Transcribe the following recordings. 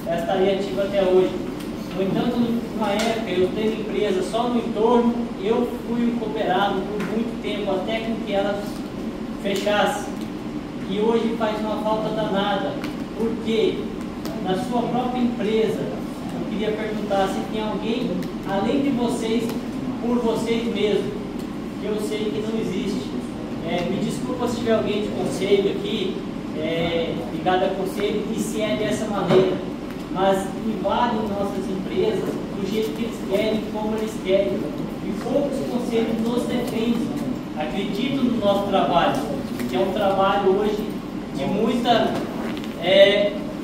ela estaria ativa até hoje. No entanto, numa época, eu tendo empresa só no entorno, eu fui cooperado por muito tempo, até com que ela fechasse. E hoje faz uma falta danada, porque na sua própria empresa, eu queria perguntar se tem alguém, além de vocês, por vocês mesmos, que eu sei que não existe. Me desculpa se tiver alguém de conselho aqui, ligado a conselho, e se é dessa maneira, mas invadem nossas empresas do jeito que eles querem, como eles querem, e poucos conselhos nos defendem, acreditam no nosso trabalho, que é um trabalho hoje de muita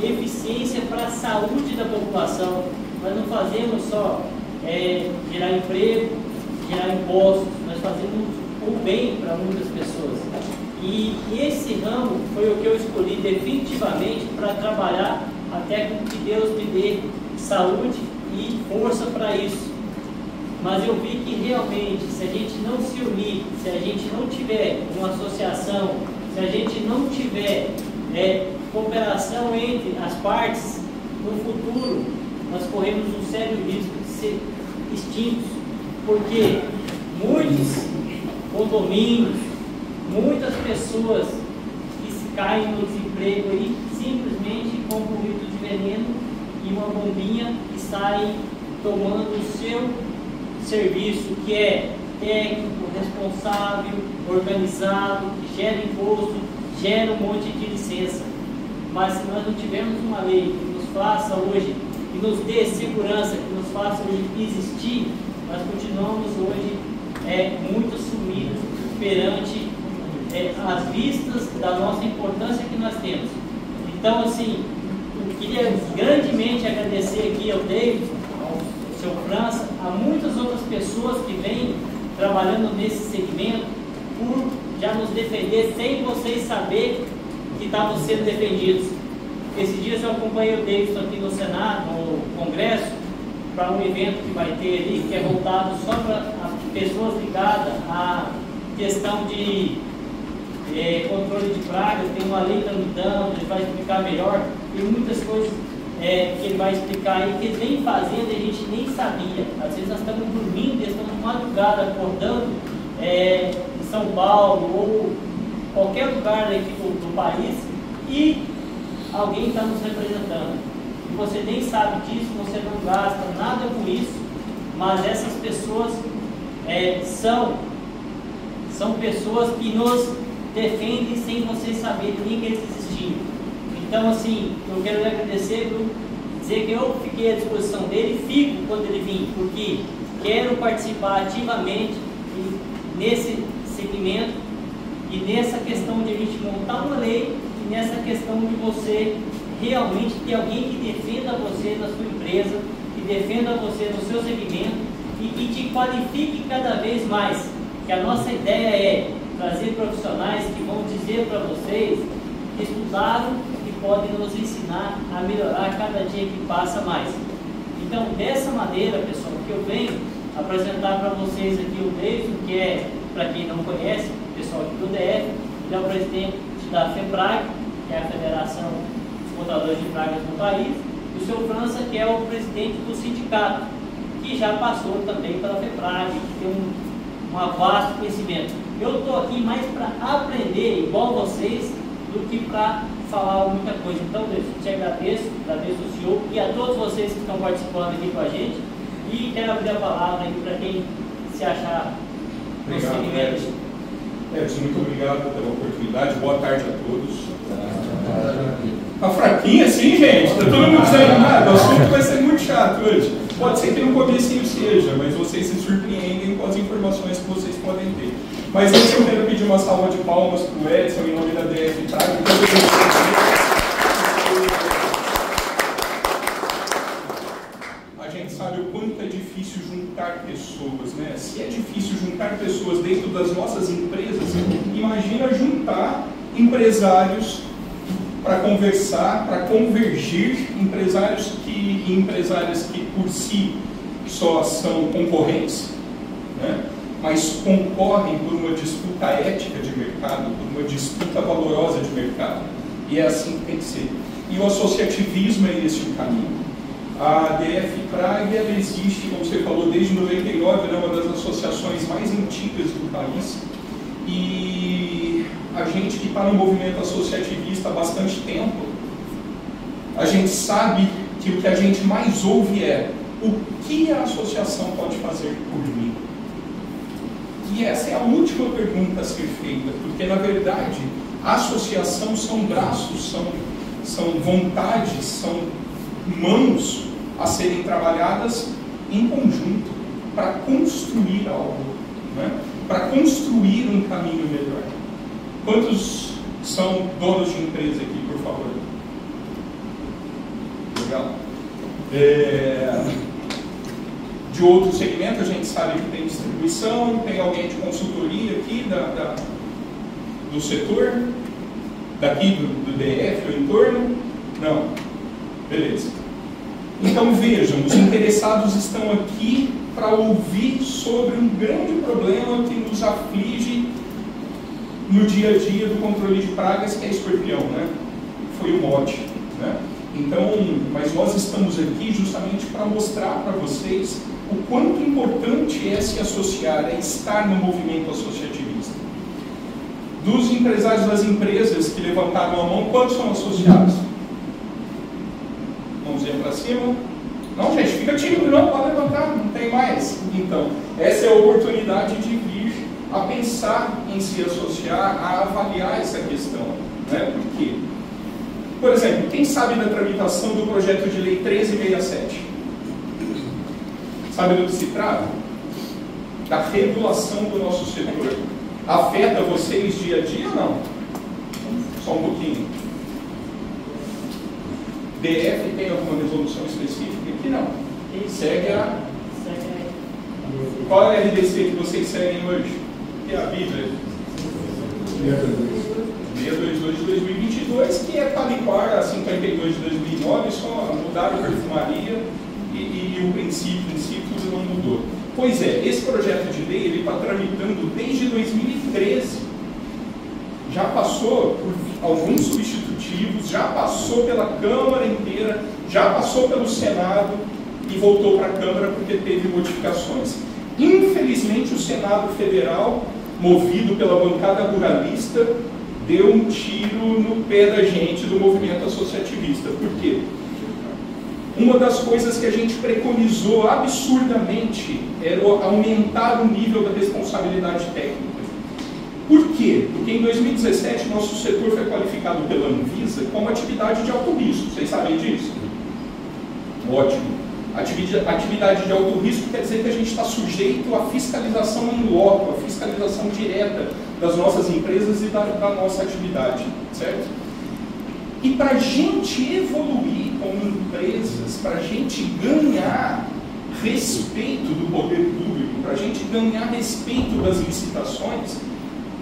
eficiência para a saúde da população. Nós não fazemos só gerar emprego, gerar impostos, nós fazemos o bem para muitas pessoas. E esse ramo foi o que eu escolhi definitivamente para trabalhar até com que Deus me dê saúde e força para isso. Mas eu vi que realmente, se a gente não se unir, se a gente não tiver uma associação, se a gente não tiver cooperação entre as partes, no futuro nós corremos um sério risco de ser extintos, porque muitos condomínios, muitas pessoas que se caem no desemprego aí, simplesmente com um litro de veneno e uma bombinha e saem tomando o seu serviço, que é técnico, responsável, organizado, que gera imposto, gera um monte de licença. Mas se nós não tivermos uma lei que nos faça hoje, que nos dê segurança, que nos faça hoje existir, nós continuamos hoje muito sumidos perante as vistas da nossa importância que nós temos. Então, assim, eu queria grandemente agradecer aqui ao David, ao seu França, a muitas outras pessoas que vêm trabalhando nesse segmento por já nos defender sem vocês saberem que estavam sendo defendidos. Esses dias eu acompanhei o Davidson aqui no Senado, no Congresso, para um evento que vai ter ali, que é voltado só para pessoas ligadas à questão de controle de pragas. Tem uma lei tramitando, ele vai explicar melhor, e muitas coisas que ele vai explicar aí, que eles vêm fazendo e a gente nem sabia. Às vezes nós estamos dormindo, eles estão de madrugada acordando em São Paulo ou qualquer lugar aqui do país, e alguém está nos representando. E você nem sabe disso, você não gasta nada com isso, mas essas pessoas são pessoas que nos defendem sem vocês saberem nem que eles existiam. Então, assim, eu quero lhe agradecer, Bruno, dizer que eu fiquei à disposição dele e fico quando ele vir, porque quero participar ativamente nesse segmento e nessa questão de a gente montar uma lei e nessa questão de você realmente ter alguém que defenda você na sua empresa, que defenda você no seu segmento e que te qualifique cada vez mais. Que a nossa ideia é trazer profissionais que vão dizer para vocês que estudaram e podem nos ensinar a melhorar cada dia que passa mais. Então, dessa maneira, pessoal, que eu venho apresentar para vocês aqui o Davidson, que é, para quem não conhece, o pessoal aqui do DF, ele é o presidente da FEPRAG, que é a Federação dos Controladores de Pragas no país, e o seu França, que é o presidente do sindicato, que já passou também pela FEPRAG, que tem um vasto conhecimento. Eu estou aqui mais para aprender, igual vocês, do que para falar muita coisa. Então, Deus, te agradeço o senhor e a todos vocês que estão participando aqui com a gente, e quero abrir a palavra aí para quem se achar no segmento. Edson, muito obrigado pela oportunidade, boa tarde a todos. Tá fraquinho assim, gente? Tá todo mundo desanimado, o assunto vai ser muito chato hoje. Pode ser que no comecinho seja, mas vocês se surpreendem com as informações que vocês podem ter. Mas antes eu quero pedir uma salva de palmas para o Edson em nome da DF Praga. A gente sabe o quanto é difícil juntar pessoas, né? Se é difícil juntar pessoas dentro das nossas empresas, imagina juntar empresários para conversar, para convergir, empresários e empresárias que por si só são concorrentes, né? Mas concorrem por uma disputa ética de mercado, por uma disputa valorosa de mercado. E é assim que tem que ser. E o associativismo é esse o caminho. A DF Prague, ela existe, como você falou, desde 99, é uma das associações mais antigas do país. E a gente que está no movimento associativista há bastante tempo, a gente sabe que o que a gente mais ouve é: o que a associação pode fazer por mim? E essa é a última pergunta a ser feita, porque na verdade a associação são braços, são vontades, são mãos a serem trabalhadas em conjunto para construir algo, né? Para construir um caminho melhor. Quantos são donos de empresa aqui, por favor? Legal. De outro segmento, a gente sabe que tem distribuição, tem alguém de consultoria aqui do setor, daqui do DF ou em torno? Não. Beleza. Então vejam, os interessados estão aqui para ouvir sobre um grande problema que nos aflige no dia a dia do controle de pragas, que é escorpião, né? Foi o mote, né? Então, mas nós estamos aqui justamente para mostrar para vocês o quanto importante é se associar, é estar no movimento associativista. Dos empresários das empresas que levantaram a mão, quantos são associados? Mãozinha para cima. Não, gente, fica tímido, não pode levantar, não tem mais. Então, essa é a oportunidade de vir a pensar em se associar, a avaliar essa questão, né? Por quê? Por exemplo, quem sabe da tramitação do projeto de lei 1367? Sabe do que se trata? Da regulação do nosso setor. Afeta vocês dia a dia ou não? Só um pouquinho. DF tem alguma resolução específica? Aqui não. Segue a... Qual é a RDC que vocês seguem hoje? Que é a Bíblia? 622 de 2022, que é tal a 52 de 2009, só mudaram a perfumaria e o princípio tudo não mudou. Pois é, esse projeto de lei ele está tramitando desde 2013. Já passou por alguns substitutivos, já passou pela Câmara inteira, já passou pelo Senado e voltou para a Câmara porque teve modificações. Infelizmente, o Senado Federal, movido pela bancada ruralista, deu um tiro no pé da gente do movimento associativista. Por quê? Uma das coisas que a gente preconizou absurdamente era aumentar o nível da responsabilidade técnica. Por quê? Porque em 2017 nosso setor foi qualificado pela Anvisa como atividade de alto risco. Vocês sabem disso? Ótimo. Atividade de alto risco quer dizer que a gente está sujeito à fiscalização em loco, à fiscalização direta das nossas empresas e da nossa atividade, certo? E para a gente evoluir como empresas, para a gente ganhar respeito do poder público, para a gente ganhar respeito das licitações,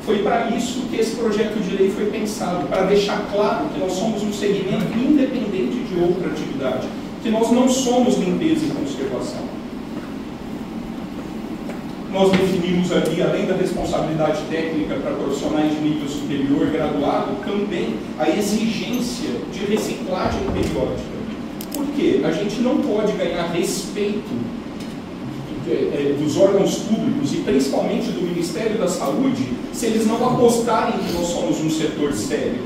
foi para isso que esse projeto de lei foi pensado, para deixar claro que nós somos um segmento independente de outra atividade, que nós não somos limpeza e conservação. Nós definimos ali, além da responsabilidade técnica para profissionais de nível superior, graduado, também a exigência de reciclagem periódica. Por quê? A gente não pode ganhar respeito dos órgãos públicos e principalmente do Ministério da Saúde se eles não apostarem que nós somos um setor sério.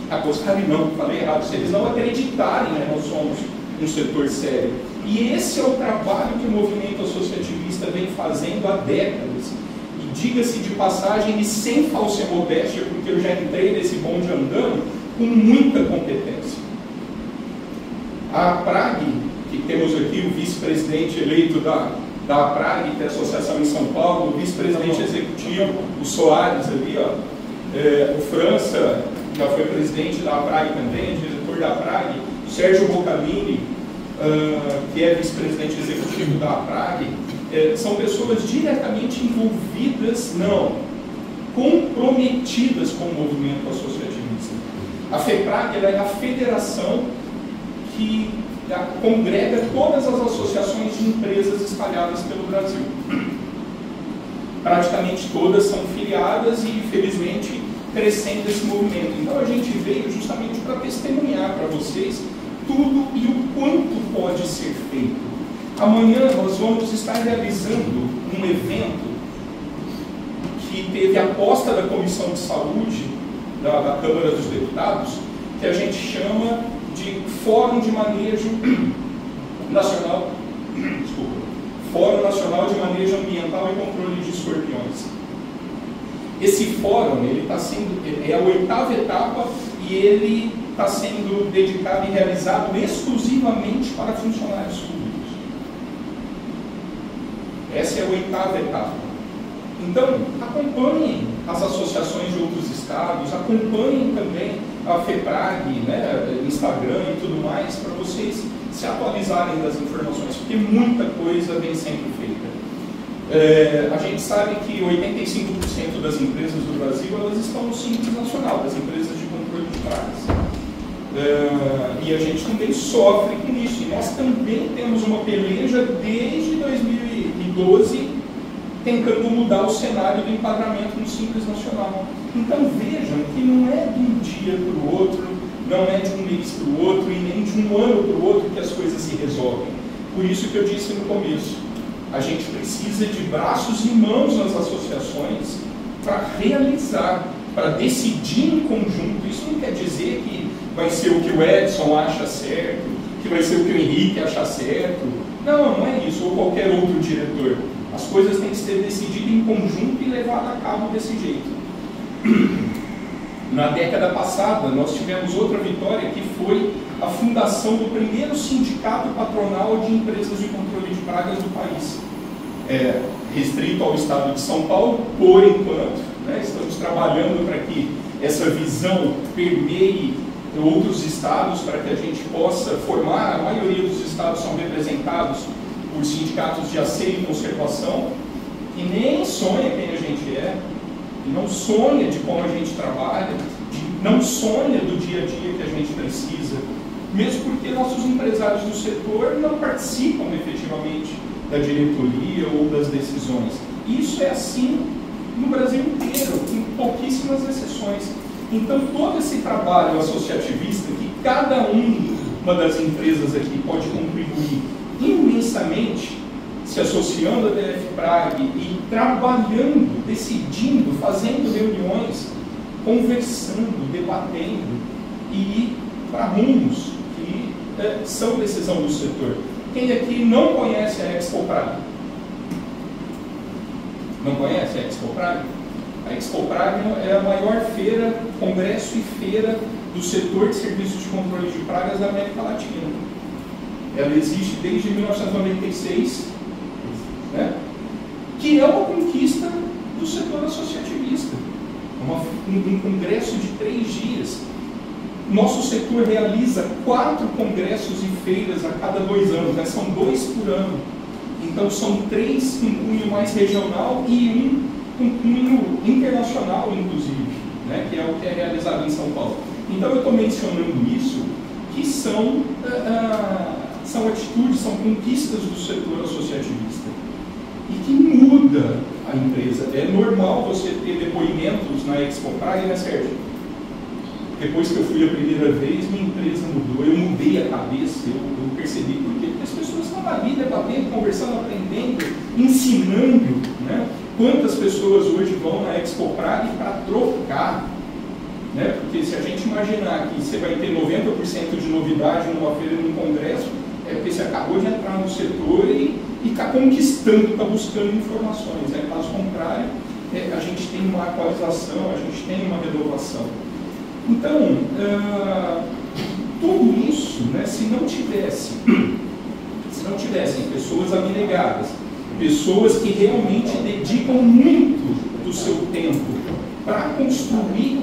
Apostarem não, falei errado, se eles não acreditarem que nós somos um setor sério. E esse é o trabalho que o movimento associativista vem fazendo há décadas. E diga-se de passagem, e sem falsa modéstia, porque eu já entrei nesse bonde andando, com muita competência. A APRAG, que temos aqui o vice-presidente eleito da APRAG, que é a associação em São Paulo, o vice-presidente executivo, o Soares ali, ó, o França já foi presidente da APRAG também, diretor da APRAG, o Sérgio Boccalini, que é vice-presidente executivo da APRAG, são pessoas diretamente envolvidas, não, comprometidas com o movimento associativista. A FEPRAG ela é a federação que congrega todas as associações de empresas espalhadas pelo Brasil. Praticamente todas são filiadas e, felizmente, crescendo esse movimento. Então a gente veio justamente para testemunhar para vocês tudo e o quanto pode ser feito. Amanhã nós vamos estar realizando um evento que teve a aposta da Comissão de Saúde da Câmara dos Deputados, que a gente chama de Fórum de Manejo Nacional, Fórum Nacional de Manejo Ambiental e Controle de Escorpiões. Esse fórum, ele tá sendo, é a 8ª etapa e ele está sendo dedicado e realizado exclusivamente para funcionários públicos. Essa é a 8ª etapa. Então, acompanhem as associações de outros estados, acompanhem também a FEPRAG, né, Instagram e tudo mais, para vocês se atualizarem das informações, porque muita coisa vem sendo feita. A gente sabe que 85% das empresas do Brasil elas estão no Simples Nacional, das empresas de controle de pragas. E a gente também sofre com isso. E nós também temos uma peleja desde 2012 tentando mudar o cenário do enquadramento no Simples Nacional. Então vejam que não é de um dia para o outro, não é de um mês para o outro e nem de um ano para o outro que as coisas se resolvem. Por isso que eu disse no começo, a gente precisa de braços e mãos nas associações para realizar, para decidir em conjunto. Isso não quer dizer que vai ser o que o Edson acha certo, que vai ser o que o Henrique acha certo. Não, não é isso, ou qualquer outro diretor. As coisas têm que ser decididas em conjunto e levadas a cabo desse jeito. Na década passada, nós tivemos outra vitória, que foi a fundação do primeiro sindicato patronal de empresas de controle de pragas do país. Restrito ao estado de São Paulo, por enquanto, né? Estamos trabalhando para que essa visão permeie outros estados, para que a gente possa formar. A maioria dos estados são representados por sindicatos de asseio e conservação, que nem sonha quem a gente é, que não sonha de como a gente trabalha, não sonha do dia a dia que a gente precisa, mesmo porque nossos empresários do setor não participam efetivamente da diretoria ou das decisões. Isso é assim no Brasil inteiro, com pouquíssimas exceções. Então todo esse trabalho associativista, que cada uma das empresas aqui pode contribuir imensamente, se associando à DF-PRAG e trabalhando, decidindo, fazendo reuniões, conversando, debatendo e ir para rumos que são decisão do setor. Quem aqui não conhece a Expo-PRAG? Não conhece a Expo-PRAG? A Expo-PRAG é a maior feira, congresso e feira do setor de serviços de controle de pragas da América Latina. Ela existe desde 1996, né? Que é uma conquista do setor associativista. Um congresso de 3 dias. Nosso setor realiza 4 congressos e feiras a cada 2 anos, né? São 2 por ano. Então são 3 com cunho mais regional e 1 com cunho internacional, inclusive, né? Que é o que é realizado em São Paulo. Então eu estou mencionando isso, que são atitudes, são conquistas do setor associativista e que muda a empresa. É normal você ter depoimentos na Expo-PRAG, né, Sérgio? Depois que eu fui a primeira vez, minha empresa mudou, eu mudei a cabeça, eu percebi por quê? Porque as pessoas estão ali debatendo, conversando, aprendendo, ensinando, né? Quantas pessoas hoje vão na Expo-PRAG para trocar? Né? Porque se a gente imaginar que você vai ter 90% de novidade numa feira, num congresso, é porque você acabou de entrar no setor e está conquistando, está buscando informações. Né? Caso contrário, a gente tem uma atualização, a gente tem uma renovação. Então, tudo isso, né, se não tivessem pessoas abnegadas, pessoas que realmente dedicam muito do seu tempo para construir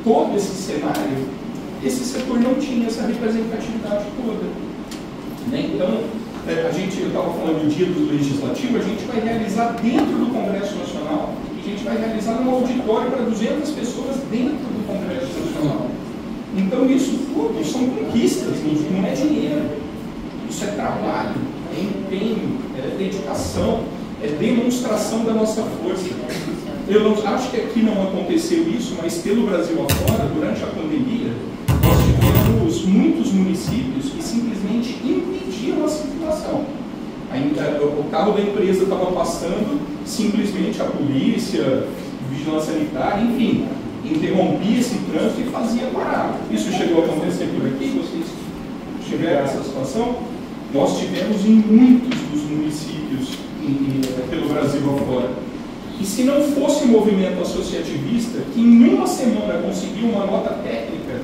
todo esse cenário, esse setor não tinha essa representatividade toda. Né? Então, eu estava falando do dia do Legislativo, a gente vai realizar dentro do Congresso Nacional, a gente vai realizar um auditório para 200 pessoas dentro do Congresso Nacional. Então, isso tudo são conquistas, não é dinheiro. Isso é trabalho, é empenho, é dedicação, é demonstração da nossa força. eu não, acho que aqui não aconteceu isso, mas pelo Brasil afora, durante a pandemia, nós tivemos muitos municípios que simplesmente impediam a circulação. O carro da empresa estava passando, simplesmente a polícia, vigilância sanitária, enfim, interrompia esse trânsito e fazia parar. Isso chegou a acontecer por aqui? Vocês tiveram essa situação? Nós tivemos em muitos dos municípios pelo Brasil afora. E se não fosse o movimento associativista, que em uma semana conseguiu uma nota técnica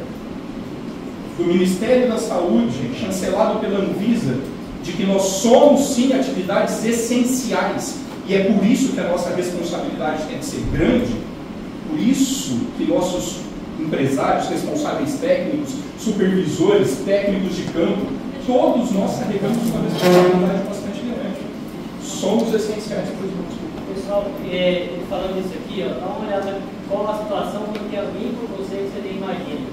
do Ministério da Saúde, chancelado pela Anvisa, de que nós somos sim atividades essenciais, e é por isso que a nossa responsabilidade tem que ser grande, por isso que nossos empresários, responsáveis técnicos, supervisores, técnicos de campo, todos nós carregamos uma responsabilidade bastante grande. Somos essenciais para os nossos. Pessoal, falando isso aqui, ó, dá uma olhada qual a situação que tem alguém com você que você nem imagina.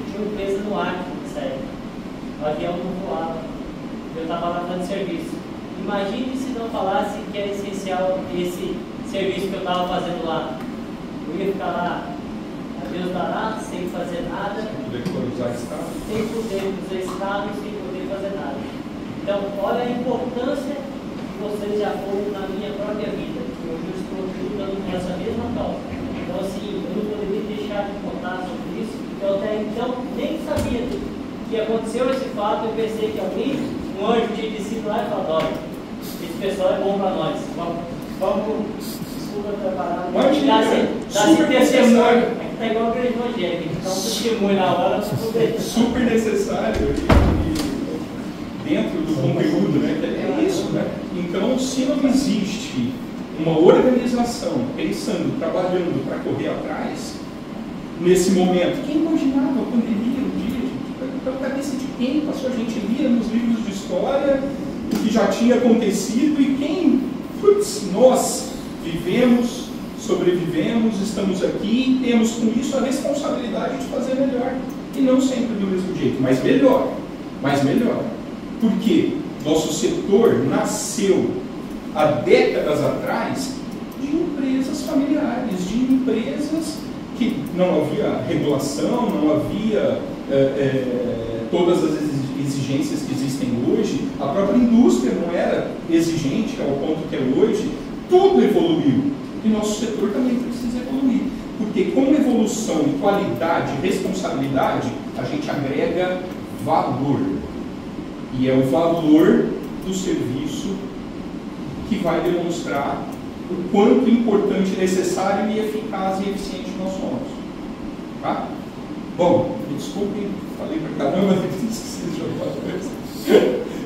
Tinha uma empresa no Acre, sério. O avião não voava. Eu estava lá dando serviço. Imagine se não falasse que é essencial esse serviço que eu estava fazendo lá. Eu ia ficar lá, a Deus dará, sem fazer nada. Sem poder usar Estado. Sem poder usar Estado, sem poder fazer nada. Então, olha a importância que vocês já foram na minha própria vida. Hoje eu estou lutando com essa mesma causa. Então, assim, eu não poderia deixar de contar sobre isso, porque eu até então nem sabia que aconteceu esse fato. Eu pensei que alguém, um anjo tinha descido lá e falou: olha, esse pessoal é bom para nós. Vamos desculpa preparar. Dá esse testemunho. Aqui está igual a igreja evangélica, então um testemunho na hora para poder. Super necessário dentro do conteúdo, né? É isso, né? Então, se não existe uma organização pensando, trabalhando para correr atrás, nesse momento, quem imaginava a pandemia um dia, gente? Pela cabeça de quem? Passou, a gente lia nos livros de história o que já tinha acontecido e quem? Putz, nós vivemos, sobrevivemos, estamos aqui e temos com isso a responsabilidade de fazer melhor. E não sempre do mesmo jeito, mas melhor. Mas melhor. Por quê? Nosso setor nasceu há décadas atrás de empresas familiares, de empresas que não havia regulação, não havia todas as exigências que existem hoje, a própria indústria não era exigente ao ponto que é hoje, tudo evoluiu e nosso setor também precisa evoluir, porque com evolução e qualidade e responsabilidade, a gente agrega valor, e é o valor do serviço que vai demonstrar o quanto importante, necessário e eficaz e eficiente nós somos. Tá? Bom, me desculpem, falei pra caramba, esqueci de alguma coisa.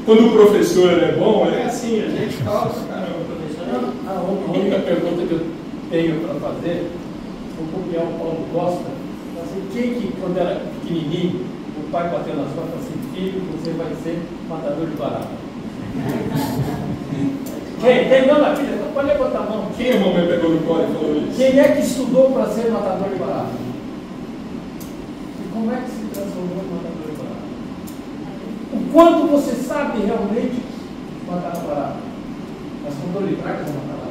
Quando o professor é bom, é assim, a gente fala pra caramba. A única pergunta que eu tenho para fazer, o copiar o Paulo Costa, assim, quem que, quando era pequenininho, o pai bateu nas costas e falou assim: filho, você vai ser matador de barata. Quem? Tem não na filha? Pode levantar a mão. Quem a mamãe pegou no colo e falou isso? Quem é que estudou para ser matador de barata? E como é que se transformou em matador de barata? O quanto você sabe realmente matar a barata? Mas quando eu livrar, eu vou matar a barata.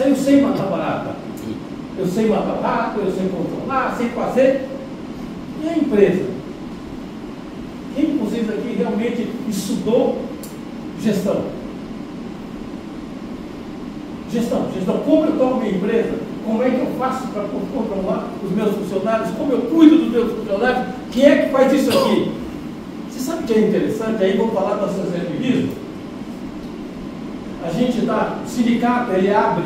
Eu sei matar barata. Eu sei matar barata, eu sei controlar, sei fazer. E a empresa? Quem de vocês aqui realmente estudou gestão? Gestão. Como eu tomo minha empresa? Como é que eu faço para controlar os meus funcionários? Como eu cuido dos meus funcionários? Quem é que faz isso aqui? Você sabe o que é interessante? Aí vou falar do associativismo. A gente dá, o sindicato, ele abre,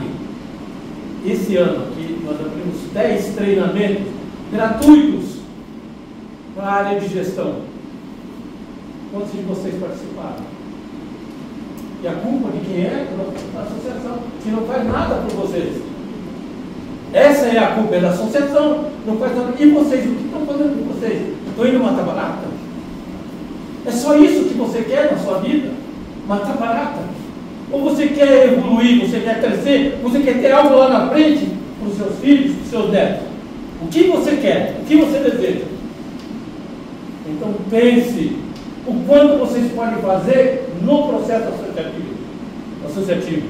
esse ano aqui, nós abrimos 10 treinamentos gratuitos para a área de gestão. Quantos de vocês participaram? E a culpa de quem é? Da associação, que não faz nada por vocês. Essa é a culpa, é da associação, não faz nada. E vocês, o que estão fazendo com vocês? Estão indo matar barata? É só isso que você quer na sua vida? Matar barata? Ou você quer evoluir, você quer crescer, você quer ter algo lá na frente para os seus filhos, para os seus netos? O que você quer? O que você deseja? Então pense o quanto vocês podem fazer no processo associativo.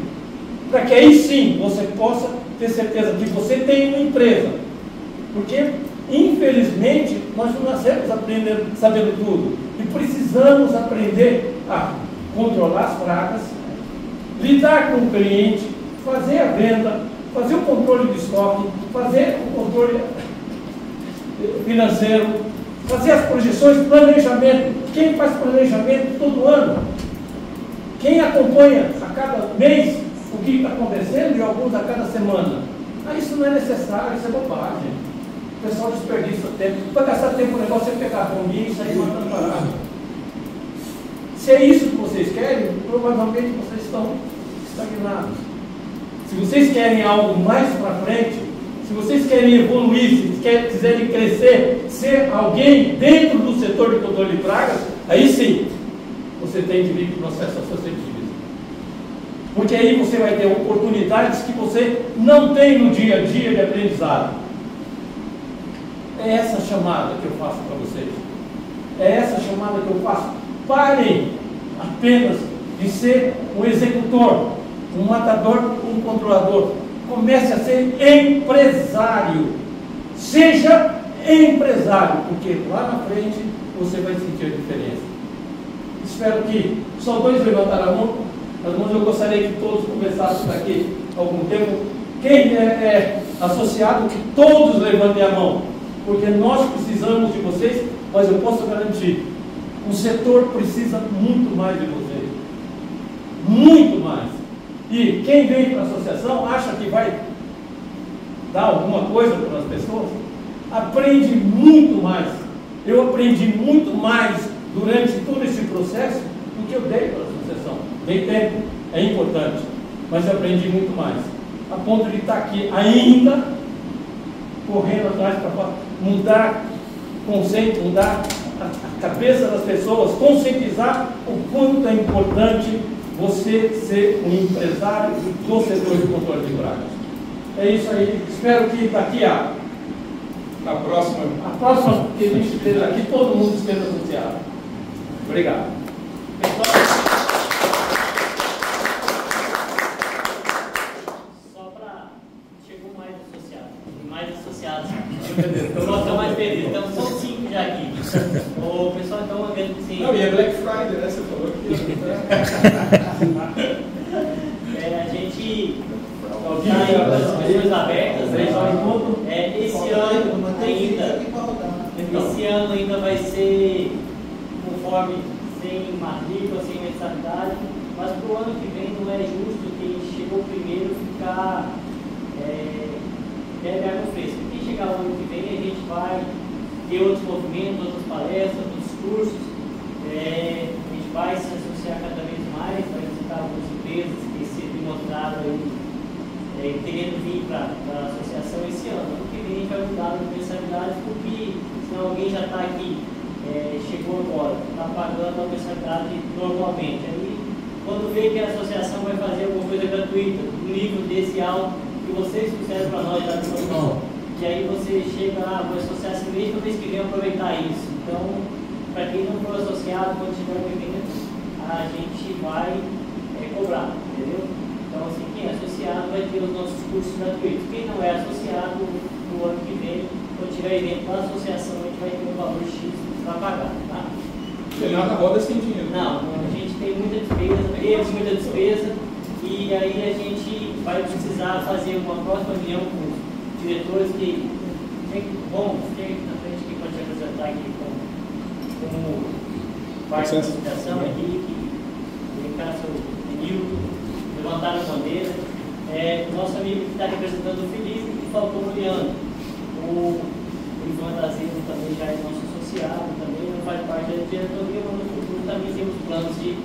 para que aí sim você possa ter certeza que você tem uma empresa. Porque, infelizmente, nós não nascemos sabendo tudo. E precisamos aprender a controlar as pragas, lidar com o cliente, fazer a venda, fazer o controle de estoque, fazer o controle financeiro, fazer as projeções, planejamento. Quem faz planejamento todo ano? Quem acompanha a cada mês o que está acontecendo e alguns a cada semana? Isso não é necessário, isso é bobagem. O pessoal desperdiça tempo. Para gastar tempo, o negócio é pegar a bombinha e sair mandando parado. Se é isso que vocês querem, provavelmente vocês estão estagnados. Se vocês querem algo mais para frente, se vocês querem evoluir, se quiserem crescer, ser alguém dentro do setor de controle de pragas, aí sim, você tem de vir para o processo associativo. Porque aí você vai ter oportunidades que você não tem no dia a dia de aprendizado. É essa chamada que eu faço para vocês. É essa chamada que eu faço. Parem apenas de ser um executor, um matador, um controlador. Comece a ser empresário. Seja empresário, porque lá na frente você vai sentir a diferença. Espero que só 2 levantaram a mão. As mãos, eu gostaria que todos conversassem daqui algum tempo. Quem é associado, que todos levantem a mão, porque nós precisamos de vocês, mas eu posso garantir, o setor precisa muito mais de vocês, muito mais. E quem vem para a associação acha que vai dar alguma coisa para as pessoas, aprende muito mais. Eu aprendi muito mais durante todo esse processo do que eu dei para a associação. Dei tempo, é importante, mas eu aprendi muito mais, a ponto de estar aqui ainda correndo atrás para mudar conceito, mudar a cabeça das pessoas, conscientizar o quanto é importante você ser um empresário do setor de controle de pragas. É isso aí, espero que daqui a próxima que a gente esteja aqui, todo mundo esteja associado. Obrigado. Eu vou estar mais feliz, então são 5 já aqui. O pessoal então agradecendo. Não, e é Black Friday, né? Você falou que. A gente está aí com as inscrições abertas, né? Esse ano ainda vai ser conforme sem matrícula, sem mensalidade, mas para o ano que vem não é justo quem chegou primeiro ficar bebe água fresca. Quem chegar o ano que vem, a gente vai ter outros movimentos, outras palestras, outros cursos. A gente vai se associar cada vez mais, vai visitar algumas empresas que se demonstraram aí, querendo vir para a associação esse ano. Ano que vem a gente vai mudar as mensalidades, porque senão alguém já está aqui, chegou agora, está pagando a mensalidade normalmente. Aí, quando vê que a associação vai fazer alguma coisa gratuita, um livro desse alto, que vocês fizeram para nós da discussão, e aí você chega lá, vou associar esse mês, para o mês que vem aproveitar isso. Então, para quem não for associado, quando tiver um evento, a gente vai cobrar, entendeu? Então, assim, quem é associado vai ter os nossos cursos gratuitos. Quem não é associado, no ano que vem, quando tiver evento da associação, a gente vai ter um valor X para pagar, tá? Tem nada roda sem dinheiro. Não, a gente tem muita despesa, e aí a gente vai precisar fazer uma próxima reunião com os diretores que vão ter na frente, que pode se apresentar aqui como parte da associação aqui, que Cássio e Nilton levantaram a bandeira. O nosso amigo que está representando o Felipe, que faltou o Leandro. O Ivan da Zema também já é nosso associado, também não faz parte da diretoria, mas no futuro também temos planos de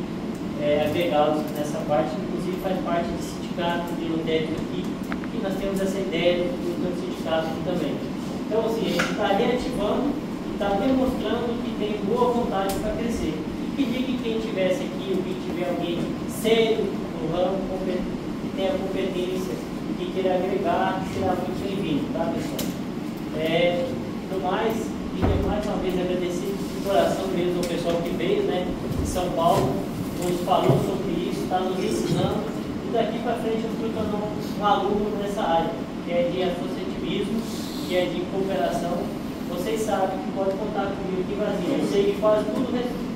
agregá-los nessa parte, inclusive faz parte do sindicato de lotério aqui, que nós temos essa ideia do sindicato aqui também. Então, assim, a gente está reativando e está demonstrando que tem boa vontade para crescer. E pedir que quem estivesse aqui, ou que tiver alguém sério no ramo, que tenha competência e que queira agregar, será muito bem-vindo, tá, pessoal? No mais, queria mais uma vez agradecer de coração mesmo ao pessoal que veio, né, de São Paulo, nos falou sobre isso, está nos ensinando. E daqui para frente eu fui tornando um aluno nessa área, que é de associativismo, que é de cooperação. Vocês sabem que pode contar comigo aqui em Brasília. Eu sei que quase tudo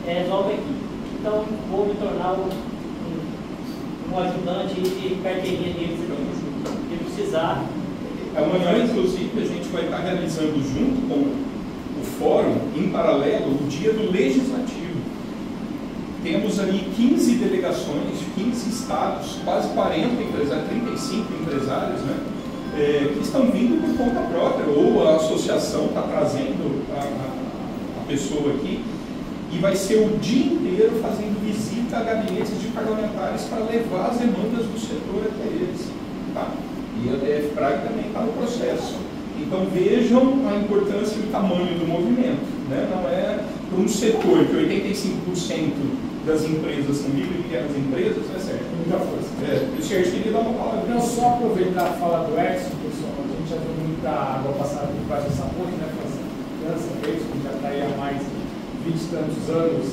resolve aqui. Então, vou me tornar um ajudante de carteirinha deles aqui, se precisar. Amanhã, inclusive, a gente vai estar realizando junto com o fórum, em paralelo, o dia do legislativo. Temos ali 15 delegações, 15 estados, quase 40 empresários, 35 empresários, né? Que estão vindo por conta própria, ou a associação está trazendo a pessoa aqui, e vai ser o dia inteiro fazendo visita a gabinetes de parlamentares para levar as demandas do setor até eles. Tá? E a DF-PRAG também está no processo. Então vejam a importância e o tamanho do movimento. Né? Não é para um setor que 85% das empresas são micro e pequenas empresas, é certo? Muita força. O Sérgio queria dar uma palavra. Não, só aproveitar a fala do Edson, pessoal, a gente já viu muita água passada por baixo dessa ponte, né? Criança, Edson, que já está aí há mais de 20 e tantos anos,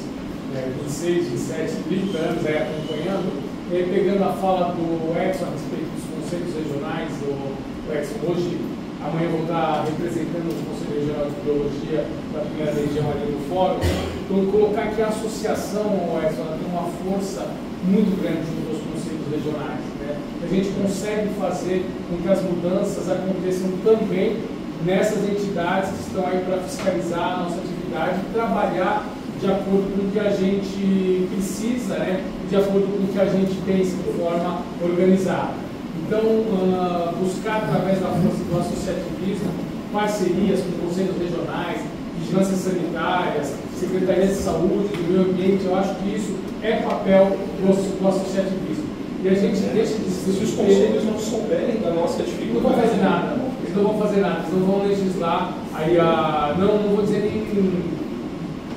26, 27, 30 anos aí acompanhando, e aí, pegando a fala do Edson a respeito dos conselhos regionais, o Edson, hoje, amanhã eu vou estar representando o Conselho Regional de Biologia da primeira região ali no fórum. Então, colocar que a associação, Edson, ela tem uma força muito grande junto aos conselhos regionais. Né? A gente consegue fazer com que as mudanças aconteçam também nessas entidades que estão aí para fiscalizar a nossa atividade e trabalhar de acordo com o que a gente precisa, né? De acordo com o que a gente pensa de forma organizada. Então, buscar através da força do associativismo parcerias com conselhos regionais, vigilâncias sanitárias, secretarias de saúde, do meio ambiente, eu acho que isso é papel do associativismo. E a gente deixa de se os conselhos não souberem da nossa dificuldade, não vão fazer nada. Eles não vão fazer nada, eles não vão legislar, aí não vou dizer nem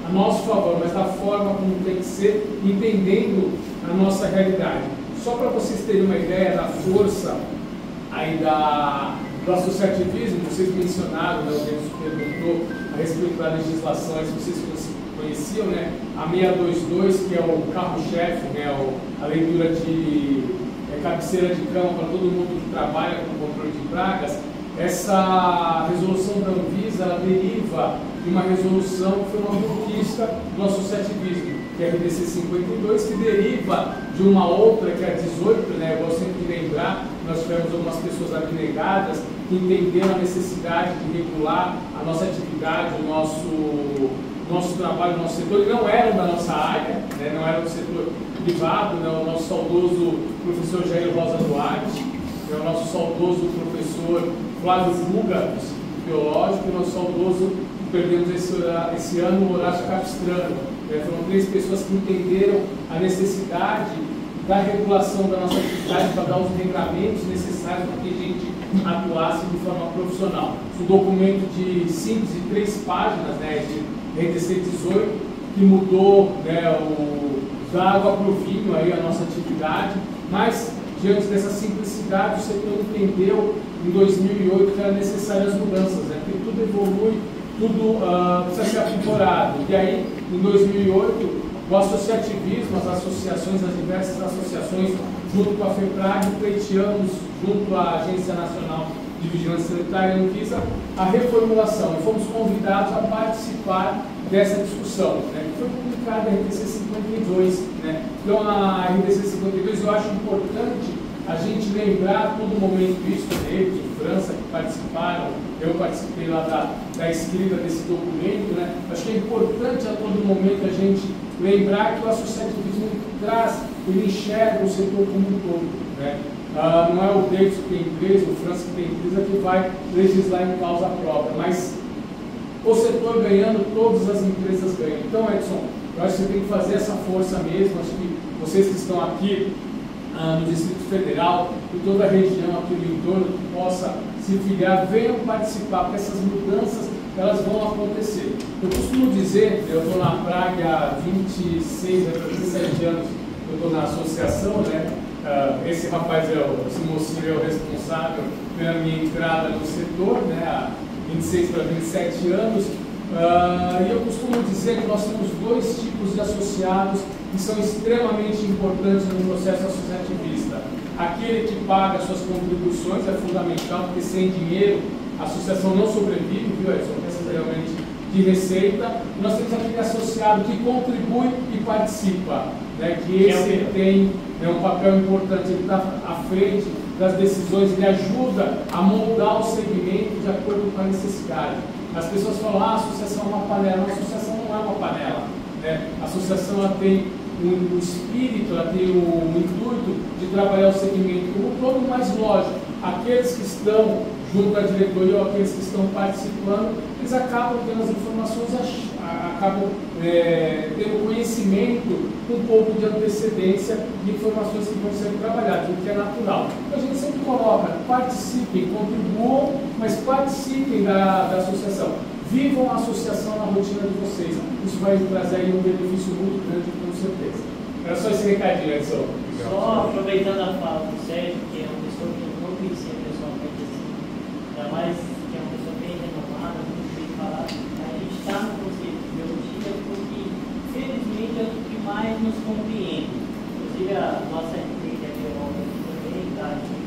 a nosso favor, mas da forma como tem que ser, entendendo a nossa realidade. Só para vocês terem uma ideia da força aí do associativismo, vocês mencionaram, né, o Denis perguntou a respeito da legislação, se vocês conheciam, né, a 622, que é o carro-chefe, né, a leitura de cabeceira de cama para todo mundo que trabalha com controle de pragas. Essa resolução da Anvisa, ela deriva de uma resolução que foi uma conquista do associativismo, que é a RDC 52, que deriva de uma outra, que é a 18, né? Eu gosto sempre de lembrar, nós tivemos algumas pessoas abnegadas que entenderam a necessidade de regular a nossa atividade, o nosso trabalho, o nosso setor, que não eram da nossa área, né? Não eram do setor privado, né? O nosso saudoso professor Jair Rosa Duarte, o nosso saudoso professor Flávio Fuga, biológico, e o nosso saudoso, que perdemos esse ano, Horácio Capistrano. Foram 3 pessoas que entenderam a necessidade da regulação da nossa atividade para dar os regramentos necessários para que a gente atuasse de forma profissional. Um documento de síntese de 3 páginas, né, de RDC 18, que mudou, né, da água para o vinho aí, a nossa atividade, mas diante dessa simplicidade o setor entendeu em 2008 que eram necessárias mudanças, né, porque tudo evolui, tudo precisa ser aprimorado. E aí, em 2008, o associativismo, as associações, as diversas associações, junto com a FEPRAG, pleiteamos, junto à Agência Nacional de Vigilância Sanitária, Anvisa, a reformulação. E fomos convidados a participar dessa discussão, né, que foi publicada a RDC 52. Né? Então, a RDC 52, eu acho importante a gente lembrar a todo momento isso, né, de França, que participaram, eu participei lá da escrita desse documento, né? Acho que é importante a todo momento a gente lembrar que o associativismo traz, ele enxerga o setor como um todo, né? Não é o Davidson que tem empresa, o França que tem empresa que vai legislar em causa própria, mas o setor ganhando, todas as empresas ganham. Então, Edson, eu acho que você tem que fazer essa força mesmo, acho que vocês que estão aqui no Distrito Federal, em toda a região aqui no entorno, que possa se filiar, venham participar, porque essas mudanças elas vão acontecer. Eu costumo dizer, eu estou na Praga há 26 a 27 anos, eu estou na associação, né? Esse rapaz, esse mocinho é o responsável pela minha entrada no setor, né? Há 26 para 27 anos, E eu costumo dizer que nós temos dois tipos de associados que são extremamente importantes no processo associativista. Aquele que paga suas contribuições é fundamental, porque sem dinheiro a associação não sobrevive, viu? Só precisa realmente de receita. E nós temos aquele associado que contribui e participa, né? Que esse tem um papel importante, ele está à frente das decisões, ele ajuda a moldar o segmento de acordo com a necessidade. As pessoas falam, a associação é uma panela. A associação não é uma panela, né? A associação ela tem o espírito, ela tem o intuito de trabalhar o segmento como um todo, mas lógico, aqueles que estão junto à diretoria ou aqueles que estão participando, eles acabam tendo as informações, acabam tendo conhecimento com um pouco de antecedência de informações que vão ser trabalhadas, o que é natural. Então a gente sempre coloca, participem, contribuam, mas participem da associação. Vivam a associação na rotina de vocês. Isso vai trazer aí um benefício muito grande, com certeza. Era só esse recadinho, Edson. Só aproveitando a fala do Sérgio, que é uma pessoa que eu não conhecia pessoalmente assim, ainda mais que é uma pessoa bem renomada, muito bem falada. A gente está no conceito de biologia porque, felizmente, é o que mais nos compreende. Inclusive, a nossa empresa é bióloga também, está aqui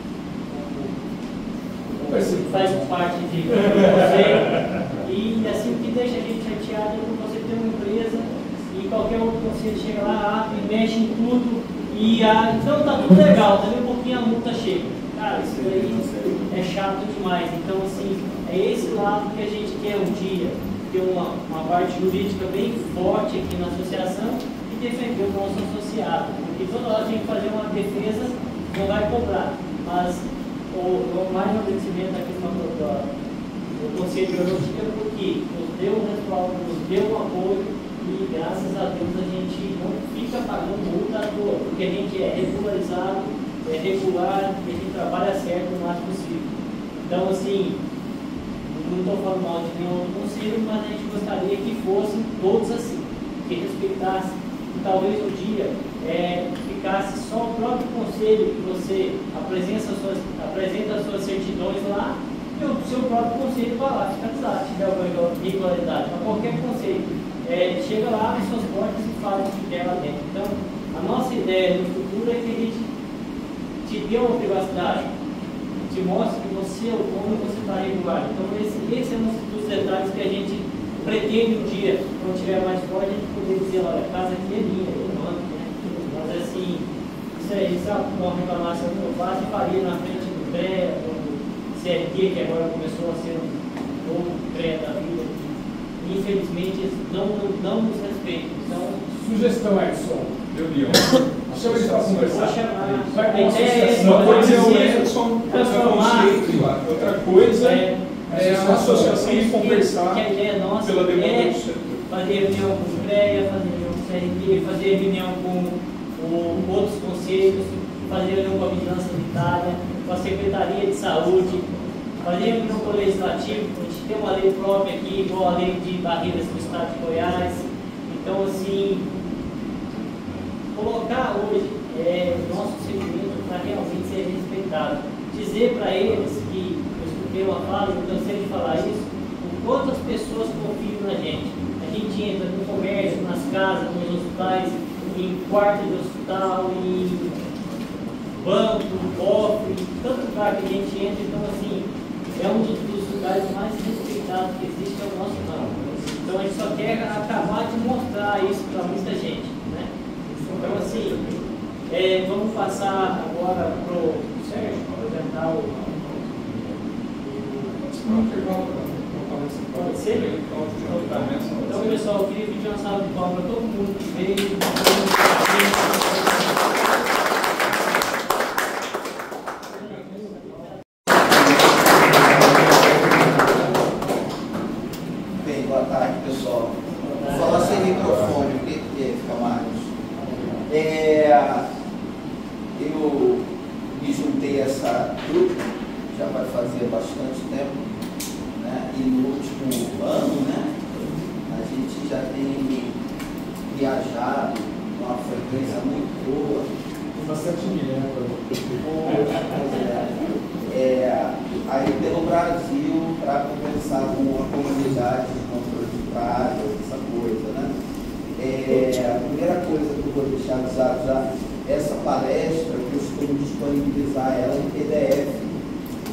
faz parte de você. E assim, o que deixa a gente chateado é quando você tem uma empresa e qualquer outro conselho chega lá, abre, mexe em tudo e então tá tudo legal, dali um pouquinho a multa chega. Cara, isso daí é chato demais. Então, assim, é esse lado que a gente quer um dia ter uma parte jurídica bem forte aqui na associação e defender o nosso associado. Porque toda hora tem que fazer uma defesa, não vai cobrar. Mas mais um agradecimento à questão do Conselho de Biologia, porque nos deu um respaldo, nos deu um apoio e graças a Deus a gente não fica pagando multa à toa, porque a gente é regularizado, é regular e a gente trabalha certo o máximo possível. Então, assim, não estou falando mal de nenhum outro conselho, mas a gente gostaria que fossem todos assim, que respeitassem, e talvez um dia ficasse só o próprio conselho, que você apresenta as suas certidões lá, e o seu próprio conselho vai lá fiscalizar, se tiver alguma irregularidade. Para qualquer conselho, chega lá, abre suas portas e fala o que quer lá dentro. Então, a nossa ideia no futuro é que a gente te dê uma privacidade, te mostre que você é o dono e você está regular. Então, esse é um dos detalhes que a gente pretende um dia, quando tiver mais forte, a gente poder dizer, olha, a casa aqui é minha, eu mando, né? Mas assim, isso é uma reclamação que eu faço e faria na frente do CREA, do CRT, que agora começou a ser um novo CREA da vida. Infelizmente, eles não nos respeitam. Então, sugestão, Edson. Reunião. Chama eles para conversar. Vai com uma coisa é o Edson, outra coisa é a associação e conversar pela demanda do setor. Fazer reunião com o CREA, fazer reunião com o CRT, fazer reunião com outros conselhos, fazer reunião com a Vigilância Sanitária, com a Secretaria de Saúde, fazer reunião com o Legislativo. A gente tem uma lei própria aqui, igual a lei de barreiras do Estado de Goiás. Então, assim, colocar hoje o nosso segmento para realmente ser respeitado. Dizer para eles que, eu escutei uma fala, eu cansei de falar isso, o quanto as pessoas confiam na gente. A gente entra no comércio, nas casas, nos hospitais, em quarto de hospital, em banco, cofre, tanto lugar que a gente entra. Então, assim, é um dos lugares mais respeitados que existe, é o nosso ramo. Então, a gente só quer acabar de mostrar isso para muita gente, né? Então, assim, vamos passar agora para o Sérgio apresentar o... Pode ser? Então, pessoal, eu queria pedir uma salva de palmas para todo mundo que veio. Bem, boa tarde, pessoal. Vou falar sem microfone, porque fica mais. Eu me juntei a essa grupo, já vai fazer bastante tempo, né? E no último ano, né, a gente já tem viajado com uma frequência muito boa. Bastante milha, aí pelo Brasil para conversar com a comunidade de controle de pragas, essa coisa, né? A primeira coisa que eu vou deixar avisado já, essa palestra que eu estou disponibilizar ela em PDF.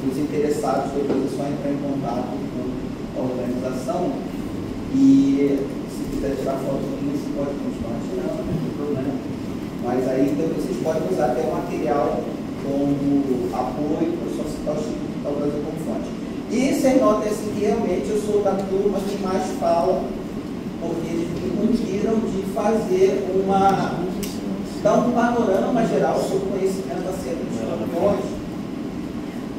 Os interessados depois é só entrar em contato com a organização e se quiser tirar foto minha, você pode continuar tirando, não tem problema. Mas aí depois vocês podem usar até o material como apoio para só citar o Instituto Brasil como fonte. E vocês notem assim que realmente eu sou da turma que mais fala, porque eles me incumbiram de fazer dar um panorama geral sobre o conhecimento acerca dos escorpiões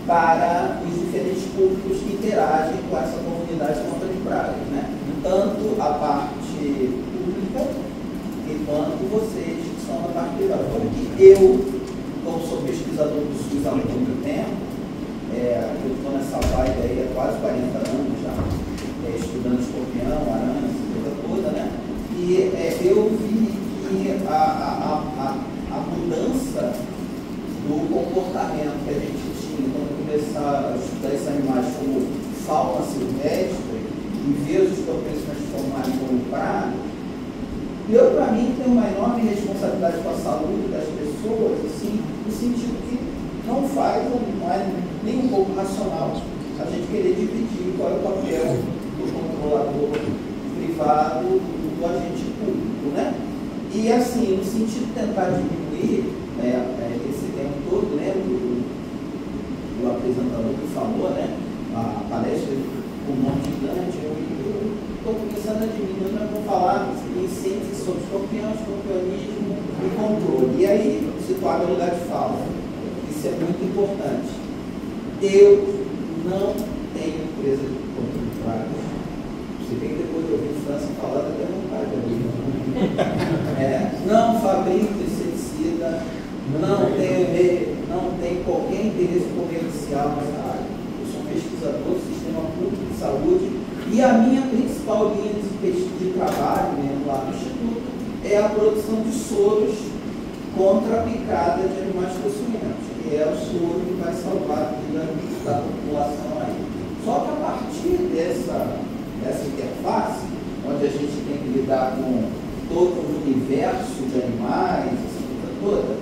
para os diferentes públicos que interagem com essa comunidade contra de pragas, né? Tanto a parte pública quanto vocês que são da parte privada. Porque eu, como sou pesquisador do SUS há muito tempo, eu estou nessa vibe aí há quase 40 anos já, estudando escorpião, aranha, essa coisa toda, né? E eu vi que a mudança do comportamento que a gente tinha quando começar a estudar esses animais como fauna silvestre e ver os escorpiões se transformarem como praga, eu, para mim, tenho uma enorme responsabilidade com a saúde das pessoas, assim, no sentido que não é nem um pouco racional a gente querer dividir qual é o papel do controlador privado do agente público, né? E, assim, no sentido de tentar diminuir esse tempo todo, né, do apresentador que falou, né, a palestra com um nome gigante, eu estou começando a diminuir, nós vamos falar em ciência sobre escorpião, escorpionismo e controle. E aí, situado no lugar de fala. Isso é muito importante. Eu não tenho empresa de controle de pragas. Se bem que depois eu vi França falar, até vontade ali. Não fabrico inseticida, não tenho qualquer interesse comercial nessa área. Eu sou pesquisador do sistema público de saúde e a minha principal linha de trabalho mesmo lá no Instituto é a produção de soros contra a picada de animais peçonhentos, que é o soro que vai salvar a vida da população aí. Só que a partir dessa interface, onde a gente tem que lidar com todo o universo de animais, essa coisa toda,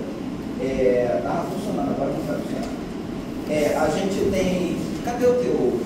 estava funcionando, agora não está funcionando. A gente tem. Cadê o teu?